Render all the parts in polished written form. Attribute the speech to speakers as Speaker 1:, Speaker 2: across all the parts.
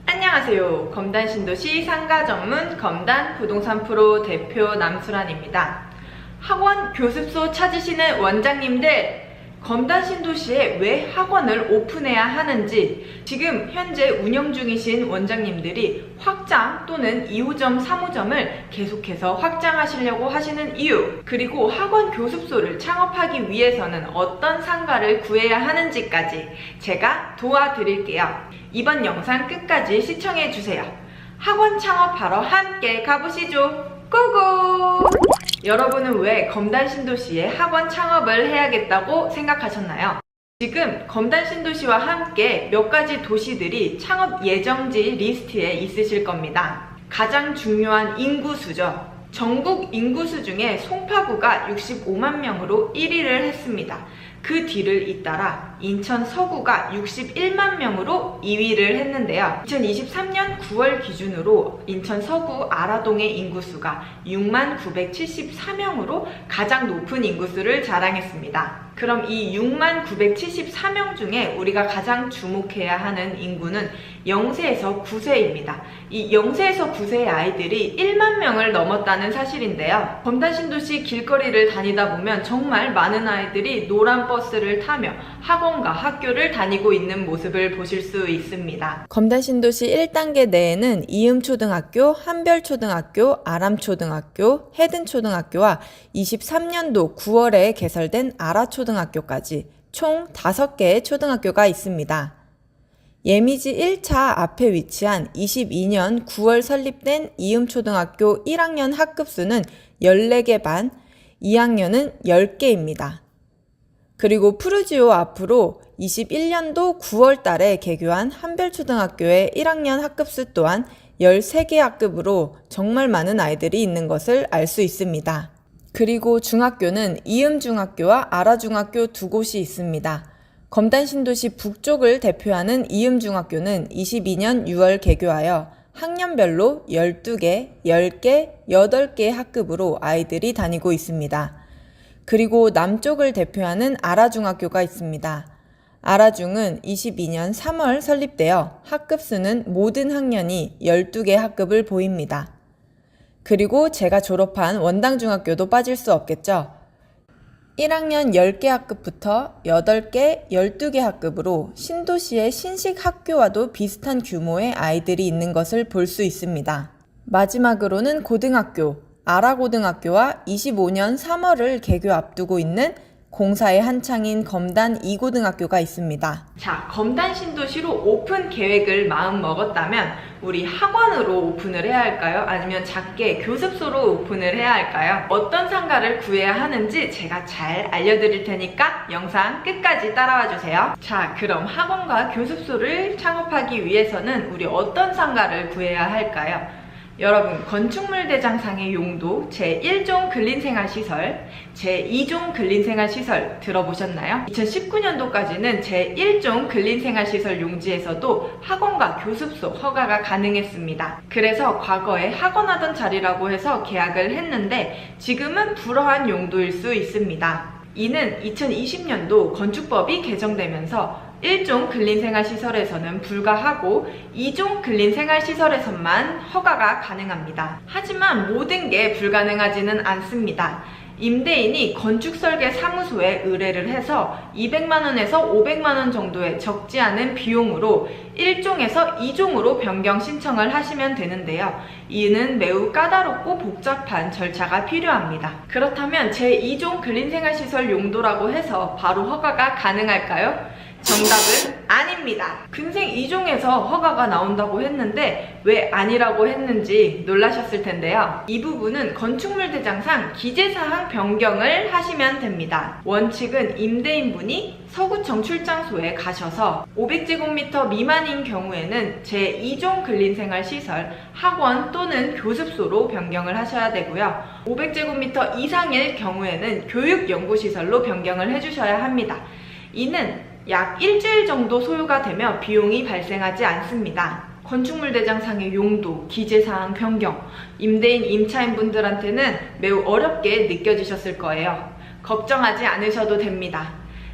Speaker 1: 안녕하세요. 검단신도시 상가전문 검단 부동산 프로 대표 남수란입니다. 학원 교습소 찾으시는 원장님들, 검단신도시에 왜 학원을 오픈해야 하는지, 지금 현재 운영 중이신 원장님들이 확장 또는 2호점, 3호점을 계속해서 확장하시려고 하시는 이유, 그리고 학원 교습소를 창업하기 위해서는 어떤 상가를 구해야 하는지까지 제가 도와드릴게요. 이번 영상 끝까지 시청해주세요. 학원 창업하러 함께 가보시죠. 고고! 여러분은 왜 검단신도시에 학원 창업을 해야겠다고 생각하셨나요? 지금 검단신도시와 함께 몇 가지 도시들이 창업 예정지 리스트에 있으실 겁니다. 가장 중요한 인구수죠. 전국 인구수 중에 송파구가 65만 명으로 1위를 했습니다. 그 뒤를 잇따라 인천 서구가 61만 명으로 2위를 했는데요. 2023년 9월 기준으로 인천 서구 아라동의 인구수가 6만 974명으로 가장 높은 인구수를 자랑했습니다. 그럼 이 6만 974명 중에 우리가 가장 주목해야 하는 인구는 0세에서 9세입니다. 이 0세에서 9세의 아이들이 1만 명을 넘었다는 사실인데요. 검단신도시 길거리를 다니다 보면 정말 많은 아이들이 노란 버스를 타며 학원과 학교를 다니고 있는 모습을 보실 수 있습니다.
Speaker 2: 검단신도시 1단계 내에는 이음초등학교, 한별초등학교, 아람초등학교, 해든초등학교와 23년도 9월에 개설된 아라초등학교까지 총 5개의 초등학교가 있습니다. 예미지 1차 앞에 위치한 22년 9월 설립된 이음초등학교 1학년 학급수는 14개 반, 2학년은 10개입니다. 그리고 푸르지오 앞으로 21년도 9월 달에 개교한 한별초등학교의 1학년 학급수 또한 13개 학급으로 정말 많은 아이들이 있는 것을 알 수 있습니다. 그리고 중학교는 이음중학교와 아라중학교 두 곳이 있습니다. 검단신도시 북쪽을 대표하는 이음중학교는 22년 6월 개교하여 학년별로 12개, 10개, 8개 학급으로 아이들이 다니고 있습니다. 그리고 남쪽을 대표하는 아라중학교가 있습니다. 아라중은 22년 3월 설립되어 학급수는 모든 학년이 12개 학급을 보입니다. 그리고 제가 졸업한 원당중학교도 빠질 수 없겠죠. 1학년 10개 학급부터 8개, 12개 학급으로 신도시의 신식학교와도 비슷한 규모의 아이들이 있는 것을 볼 수 있습니다. 마지막으로는 고등학교, 아라고등학교와 25년 3월을 개교 앞두고 있는 공사의 한창인 검단 2고등학교가 있습니다.
Speaker 1: 자, 검단신도시로 오픈 계획을 마음 먹었다면 우리 학원으로 오픈을 해야 할까요? 아니면 작게 교습소로 오픈을 해야 할까요? 어떤 상가를 구해야 하는지 제가 잘 알려드릴 테니까 영상 끝까지 따라와 주세요. 자, 그럼 학원과 교습소를 창업하기 위해서는 우리 어떤 상가를 구해야 할까요? 여러분, 건축물 대장상의 용도 제1종 근린생활시설, 제2종 근린생활시설 들어보셨나요? 2019년도까지는 제1종 근린생활시설 용지에서도 학원과 교습소 허가가 가능했습니다. 그래서 과거에 학원하던 자리라고 해서 계약을 했는데 지금은 불허한 용도일 수 있습니다. 이는 2020년도 건축법이 개정되면서 1종 근린생활시설에서는 불가하고 2종 근린생활시설에서만 허가가 가능합니다. 하지만 모든 게 불가능하지는 않습니다. 임대인이 건축설계 사무소에 의뢰를 해서 200만원에서 500만원 정도의 적지 않은 비용으로 1종에서 2종으로 변경 신청을 하시면 되는데요. 이는 매우 까다롭고 복잡한 절차가 필요합니다. 그렇다면 제2종 근린생활시설 용도라고 해서 바로 허가가 가능할까요? 정답은 아닙니다. 근생 2종에서 허가가 나온다고 했는데 왜 아니라고 했는지 놀라셨을 텐데요. 이 부분은 건축물 대장상 기재사항 변경을 하시면 됩니다. 원칙은 임대인분이 서구청 출장소에 가셔서 500제곱미터 미만인 경우에는 제2종 근린생활시설 학원 또는 교습소로 변경을 하셔야 되고요. 500제곱미터 이상일 경우에는 교육연구시설로 변경을 해주셔야 합니다. 이는 약 일주일 정도 소요가 되며 비용이 발생하지 않습니다. 건축물 대장상의 용도, 기재사항 변경, 임대인, 임차인 분들한테는 매우 어렵게 느껴지셨을 거예요. 걱정하지 않으셔도 됩니다.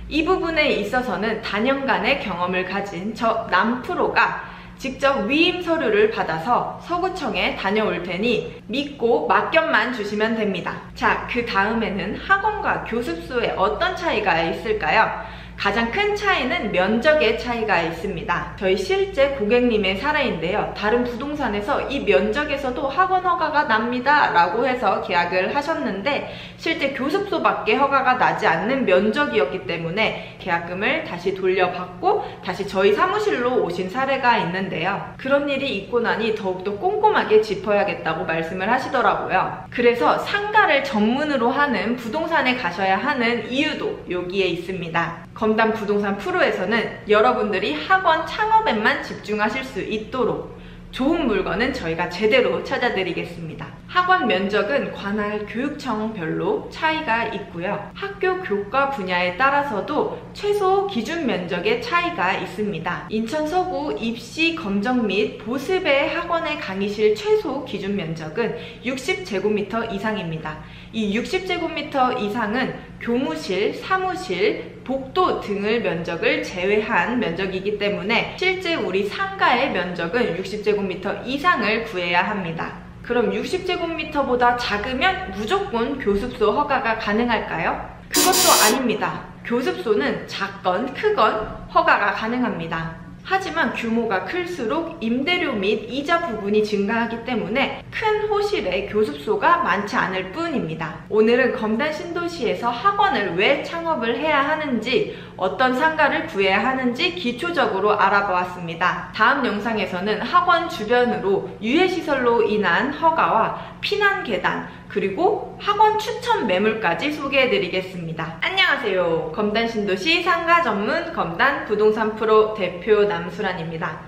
Speaker 1: 이 부분에 있어서는 단연간의 경험을 가진 저 남프로가 직접 위임 서류를 받아서 서구청에 다녀올 테니 믿고 맡겨만 주시면 됩니다. 자, 그 다음에는 학원과 교습소에 어떤 차이가 있을까요? 가장 큰 차이는 면적의 차이가 있습니다. 저희 실제 고객님의 사례인데요. 다른 부동산에서 이 면적에서도 학원 허가가 납니다 라고 해서 계약을 하셨는데 실제 교습소밖에 허가가 나지 않는 면적이었기 때문에 계약금을 다시 돌려받고 다시 저희 사무실로 오신 사례가 있는데요. 그런 일이 있고 나니 더욱더 꼼꼼하게 짚어야겠다고 말씀을 하시더라고요. 그래서 상가를 전문으로 하는 부동산에 가셔야 하는 이유도 여기에 있습니다. 검단 부동산 프로에서는 여러분들이 학원 창업에만 집중하실 수 있도록 좋은 물건은 저희가 제대로 찾아드리겠습니다. 학원 면적은 관할 교육청별로 차이가 있고요. 학교 교과 분야에 따라서도 최소 기준 면적의 차이가 있습니다. 인천 서구 입시 검정 및 보습의 학원의 강의실 최소 기준 면적은 60제곱미터 이상입니다. 이 60제곱미터 이상은 교무실, 사무실, 복도 등을 면적을 제외한 면적이기 때문에 실제 우리 상가의 면적은 60제곱미터 이상을 구해야 합니다. 그럼 60제곱미터보다 작으면 무조건 교습소 허가가 가능할까요? 그것도 아닙니다. 교습소는 작건 크건 허가가 가능합니다. 하지만 규모가 클수록 임대료 및 이자 부분이 증가하기 때문에 큰 호실에 교습소가 많지 않을 뿐입니다. 오늘은 검단 신도시에서 학원을 왜 창업을 해야 하는지, 어떤 상가를 구해야 하는지 기초적으로 알아보았습니다. 다음 영상에서는 학원 주변으로 유해시설로 인한 허가와 피난 계단, 그리고 학원 추천 매물까지 소개해드리겠습니다. 안녕하세요. 검단 신도시 상가 전문 검단 부동산 프로 대표 남수란입니다.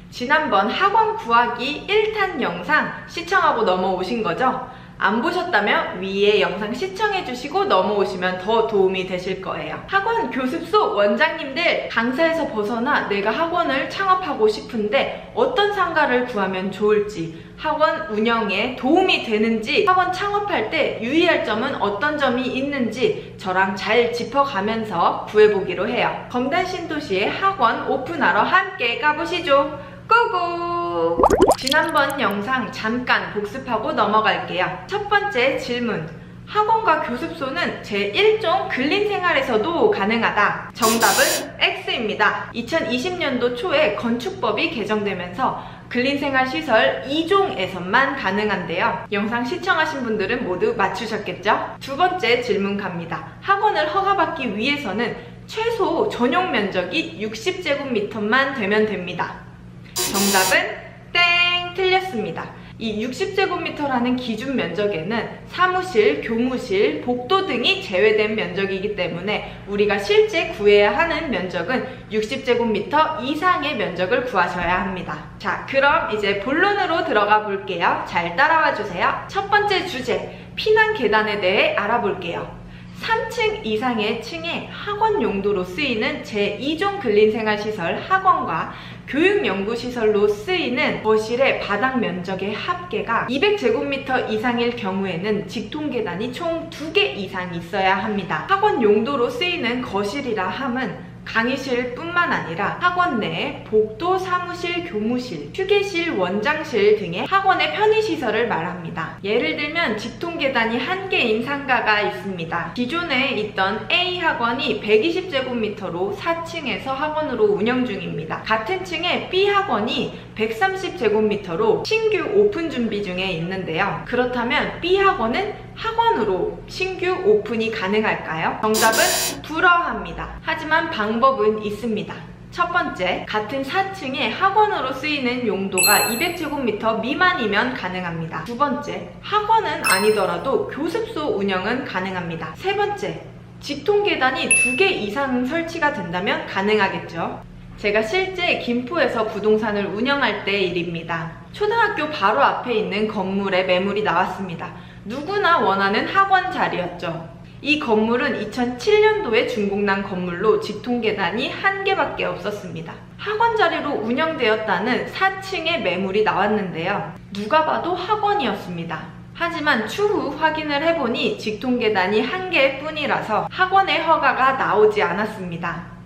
Speaker 1: 지난번 학원 구하기 1탄 영상 시청하고 넘어오신 거죠? 안 보셨다면 위에 영상 시청해주시고 넘어오시면 더 도움이 되실 거예요. 학원 교습소 원장님들, 강사에서 벗어나 내가 학원을 창업하고 싶은데 어떤 상가를 구하면 좋을지, 학원 운영에 도움이 되는지, 학원 창업할 때 유의할 점은 어떤 점이 있는지 저랑 잘 짚어가면서 구해보기로 해요. 검단 신도시의 학원 오픈하러 함께 가보시죠. 고고! 지난번 영상 잠깐 복습하고 넘어갈게요. 첫 번째 질문. 학원과 교습소는 제1종 근린생활에서도 가능하다. 정답은 X입니다. 2020년도 초에 건축법이 개정되면서 근린생활시설 2종에서만 가능한데요. 영상 시청하신 분들은 모두 맞추셨겠죠? 두 번째 질문 갑니다. 학원을 허가받기 위해서는 최소 전용 면적이 60제곱미터만 되면 됩니다. 정답은 땡! 틀렸습니다. 이 60제곱미터라는 기준 면적에는 사무실, 교무실, 복도 등이 제외된 면적이기 때문에 우리가 실제 구해야 하는 면적은 60제곱미터 이상의 면적을 구하셔야 합니다. 자, 그럼 이제 본론으로 들어가 볼게요. 잘 따라와 주세요. 첫 번째 주제, 피난 계단에 대해 알아볼게요. 3층 이상의 층에 학원 용도로 쓰이는 제2종 근린생활시설 학원과 교육연구시설로 쓰이는 거실의 바닥 면적의 합계가 200제곱미터 이상일 경우에는 직통계단이 총 2개 이상 있어야 합니다. 학원 용도로 쓰이는 거실이라 함은 강의실 뿐만 아니라 학원 내에 복도, 사무실, 교무실, 휴게실, 원장실 등의 학원의 편의시설을 말합니다. 예를 들면 직통계단이 1개인 상가가 있습니다. 기존에 있던 A 학원이 120제곱미터로 4층에서 학원으로 운영 중입니다. 같은 층에 B 학원이 130제곱미터로 신규 오픈 준비 중에 있는데요. 그렇다면 B 학원은 학원으로 신규 오픈이 가능할까요? 정답은 불허합니다. 하지만 방법은 있습니다. 첫 번째, 같은 4층에 학원으로 쓰이는 용도가 200제곱미터 미만이면 가능합니다. 두 번째, 학원은 아니더라도 교습소 운영은 가능합니다. 세 번째, 직통계단이 2개 이상 설치가 된다면 가능하겠죠. 제가 실제 김포에서 부동산을 운영할 때 일입니다. 초등학교 바로 앞에 있는 건물에 매물이 나왔습니다. 누구나 원하는 학원 자리였죠. 이 건물은 2007년도에 준공난 건물로 직통계단이 1개밖에 없었습니다. 학원 자리로 운영되었다는 4층의 매물이 나왔는데요. 누가 봐도 학원이었습니다. 하지만 추후 확인을 해보니 직통계단이 1개 뿐이라서 학원의 허가가 나오지 않았습니다.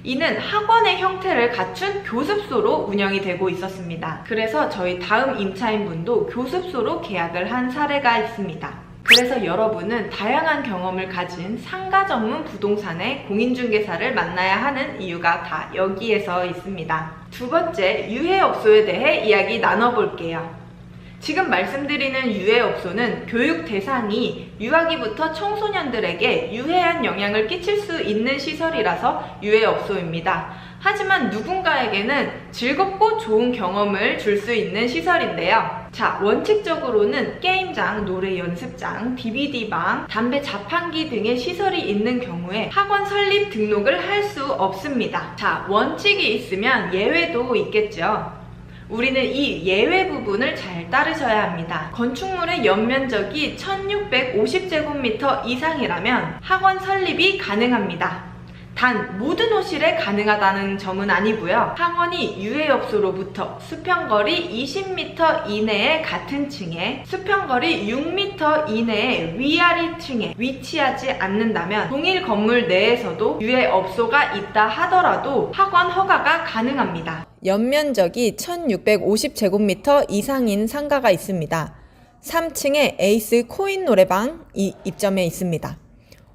Speaker 1: 이는 학원의 형태를 갖춘 교습소로 운영이 되고 있었습니다. 그래서 저희 다음 임차인분도 교습소로 계약을 한 사례가 있습니다. 그래서 여러분은 다양한 경험을 가진 상가 전문 부동산의 공인중개사를 만나야 하는 이유가 다 여기에서 있습니다. 두 번째, 유해업소에 대해 이야기 나눠볼게요. 지금 말씀드리는 유해업소는 교육 대상이 유아기부터 청소년들에게 유해한 영향을 끼칠 수 있는 시설이라서 유해업소입니다. 하지만 누군가에게는 즐겁고 좋은 경험을 줄 수 있는 시설인데요. 자, 원칙적으로는 게임장, 노래 연습장, DVD방, 담배 자판기 등의 시설이 있는 경우에 학원 설립 등록을 할 수 없습니다. 자, 원칙이 있으면 예외도 있겠죠. 우리는 이 예외 부분을 잘 따르셔야 합니다. 건축물의 연면적이 1650제곱미터 이상이라면 학원 설립이 가능합니다. 단 모든 호실에 가능하다는 점은 아니고요. 학원이 유해업소로부터 수평거리 20m 이내의 같은 층에, 수평거리 6m 이내의 위아래 층에 위치하지 않는다면 동일 건물 내에서도 유해업소가 있다 하더라도 학원 허가가 가능합니다.
Speaker 2: 연면적이 1650제곱미터 이상인 상가가 있습니다. 3층에 에이스 코인 노래방이 입점해 있습니다.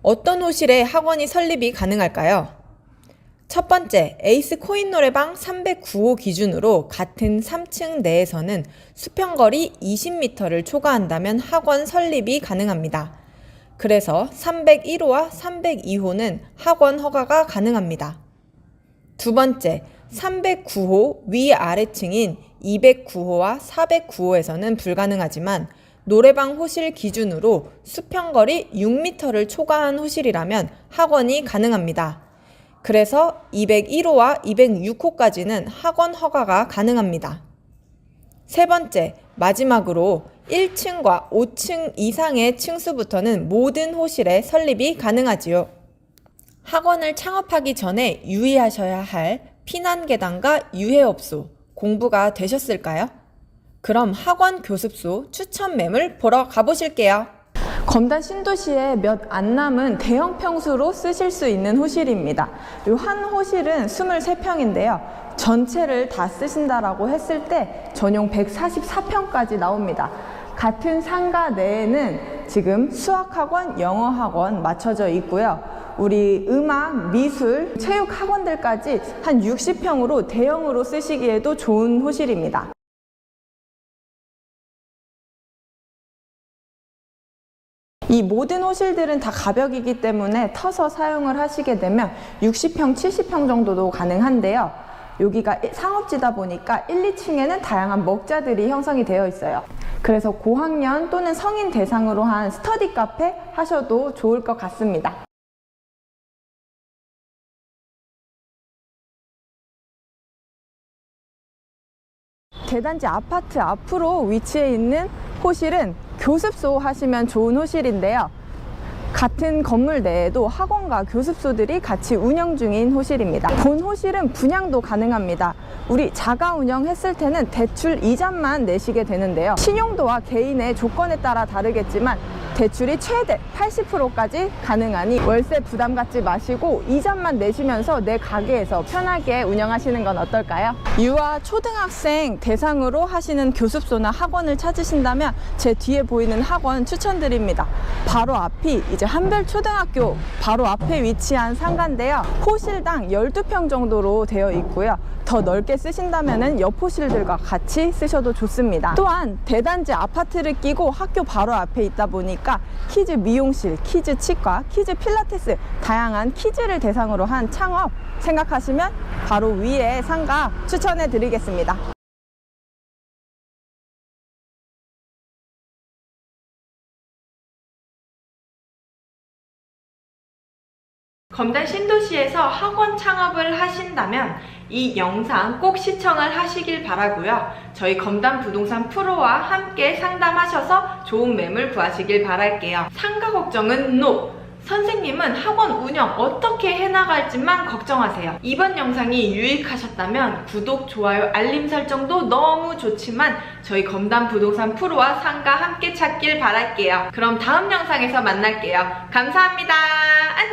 Speaker 2: 어떤 호실에 학원이 설립이 가능할까요? 첫 번째, 에이스 코인 노래방 309호 기준으로 같은 3층 내에서는 수평거리 20m를 초과한다면 학원 설립이 가능합니다. 그래서 301호와 302호는 학원 허가가 가능합니다. 두 번째, 309호 위아래층인 209호와 409호에서는 불가능하지만 노래방 호실 기준으로 수평거리 6m를 초과한 호실이라면 학원이 가능합니다. 그래서 201호와 206호까지는 학원 허가가 가능합니다. 세 번째, 마지막으로 1층과 5층 이상의 층수부터는 모든 호실에 설립이 가능하지요. 학원을 창업하기 전에 유의하셔야 할 피난계단과 유해업소 공부가 되셨을까요? 그럼 학원 교습소 추천 매물 보러 가보실게요. 검단 신도시에 몇 안 남은 대형 평수로 쓰실 수 있는 호실입니다. 이 한 호실은 23평인데요. 전체를 다 쓰신다라고 했을 때 전용 144평까지 나옵니다. 같은 상가 내에는 지금 수학학원, 영어학원 맞춰져 있고요. 우리 음악, 미술, 체육 학원들까지 한 60평으로 대형으로 쓰시기에도 좋은 호실입니다. 이 모든 호실들은 다 가벽이기 때문에 터서 사용을 하시게 되면 60평, 70평 정도도 가능한데요. 여기가 상업지다 보니까 1, 2층에는 다양한 먹자들이 형성이 되어 있어요. 그래서 고학년 또는 성인 대상으로 한 스터디 카페 하셔도 좋을 것 같습니다. 대단지 아파트 앞으로 위치해 있는 호실은 교습소 하시면 좋은 호실인데요. 같은 건물 내에도 학원과 교습소들이 같이 운영 중인 호실입니다. 본 호실은 분양도 가능합니다. 우리 자가 운영했을 때는 대출 이자만 내시게 되는데요. 신용도와 개인의 조건에 따라 다르겠지만 대출이 최대 80%까지 가능하니 월세 부담 갖지 마시고 이자만 내시면서 내 가게에서 편하게 운영하시는 건 어떨까요? 유아 초등학생 대상으로 하시는 교습소나 학원을 찾으신다면 제 뒤에 보이는 학원 추천드립니다. 바로 앞이 이제 한별초등학교 바로 앞에 위치한 상가인데요. 호실당 12평 정도로 되어 있고요. 더 넓게 쓰신다면 옆 호실들과 같이 쓰셔도 좋습니다. 또한 대단지 아파트를 끼고 학교 바로 앞에 있다 보니까 키즈 미용실, 키즈 치과, 키즈 필라테스 다양한 키즈를 대상으로 한 창업 생각하시면 바로 위에 상가 추천해 드리겠습니다.
Speaker 1: 검단 신도시에서 학원 창업을 하신다면 이 영상 꼭 시청을 하시길 바라고요. 저희 검단 부동산 프로와 함께 상담하셔서 좋은 매물 구하시길 바랄게요. 상가 걱정은 NO! 선생님은 학원 운영 어떻게 해나갈지만 걱정하세요. 이번 영상이 유익하셨다면 구독, 좋아요, 알림 설정도 너무 좋지만 저희 검담 부동산 프로와 상가 함께 찾길 바랄게요. 그럼 다음 영상에서 만날게요. 감사합니다. 안녕!